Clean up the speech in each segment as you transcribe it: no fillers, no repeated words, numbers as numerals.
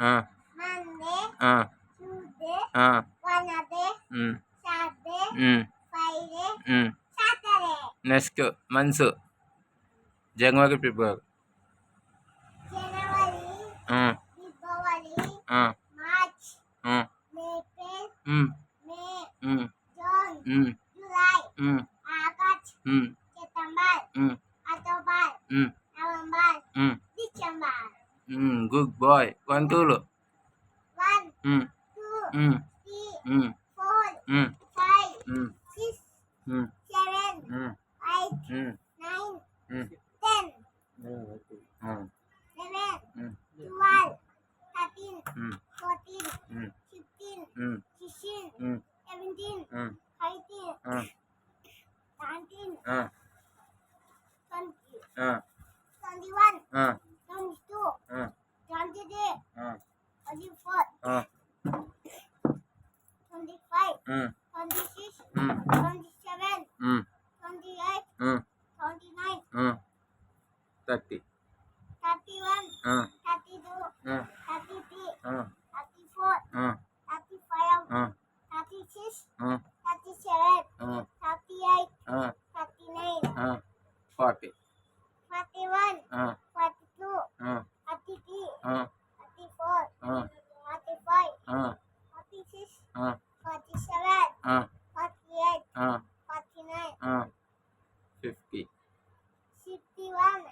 ఆ, Monday, ఆ, Tuesday, ah, Wednesday, um, Saturday, um, Friday, um. Saturday. Next months January February. January, ah, February, ah, March, ah, April, um, May, um, June, um, July, um, August, um, September, um, October, um, November, um. December. Good boy. 1 2 లు. 1, ఉమ్, 2, ఉమ్, 3, ఉమ్, 4, ఉమ్, 5, ఉమ్, 6, ఉమ్, 7, ఉమ్, 8, ఉమ్, 9, ఉమ్. 10, ఆ, 11, ఉమ్, 12, 13, ఉమ్, 14, ఉమ్, 15, ఉమ్, 16, ఉమ్, 17, ఉమ్, 18, ఆ, 19, ఆ, 20, ఆ, 21, ఆ, 22, ఆ, 23, ఆ, 24, ఆ, 25, ఉమ్, 26, ఉమ్, 27, ఉమ్, 28, ఉమ్, 29, ఉమ్. 30. 31, ఆ, 32, ఆ, 33, ఆ, 34, ఆ, 35, ఆ, 36, ఆ, 37, ఆ, 38, ఆ, 39, ఆ. 40. 41, ఆ, 42, ఆ, 43, ఆ, 44, ఆ, 45, ఆ, 46, ఆ, 47, ఆ, 48, ఆ, 49, ఆ. 50. 51,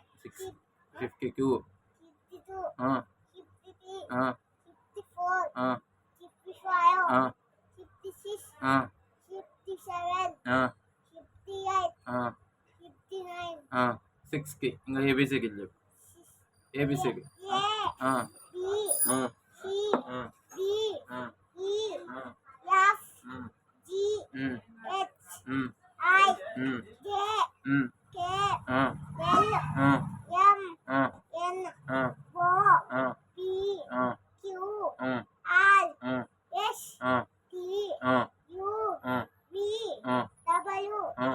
52. 52, ఆ, 53, ఆ, 54, ఆ, 55, ఆ, 56, ఆ, 57, ఆ, 58, ఆ, 59, ఆ. 6కి ఇంకా ఏబిసికి చెప్పు. ఏబిసికి. A, ఆ, B, ఆ, C, ఆ, D, ఆ, E, ఆ, F, um, G, um, H, um, I, um, J, um, K, ఆ, L, ఆ, M, ఆ, N, ఆ, O, ఆ, P, ఆ, Q, ఆ, R, ఆ, S, ఆ, T, ఆ, U, ఆ, V, ఆ, W, ఆ,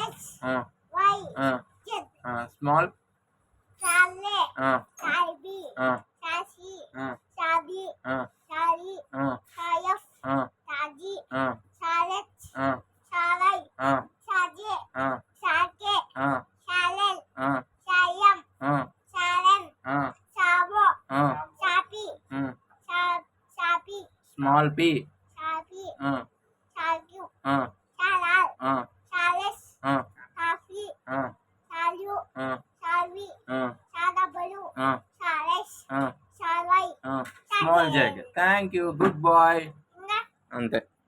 X, ఆ, Y, ఆ, Z. ఆ. స్మాల్. Charlie, ఆ, Charlie, ఆ, Sashi, ఆ, Shabi, ఆ, Shari, ఆ, Shayaf, ఆ, Taji, ఆ, Shalet, ఆ, Shalai, ఆ, Shaje, ఆ, Shake, ఆ, Shalel, ఆ, Shayam, ఆ, Shalen, ఆ, Shabo, ఆ. Shapi, ఉమ్. Shapi, small P. Shapi, ఆ, Shagu, ఆ, Shalal, ఆ, Shales, ఆ, Shafi, ఆ, Shalu, ఆ, Shalvi, ఆ, Shadabalu, ఆ, Shales, ah, Shalai, ah. Small jog. Thank you. Good boy. Inga. అంతే.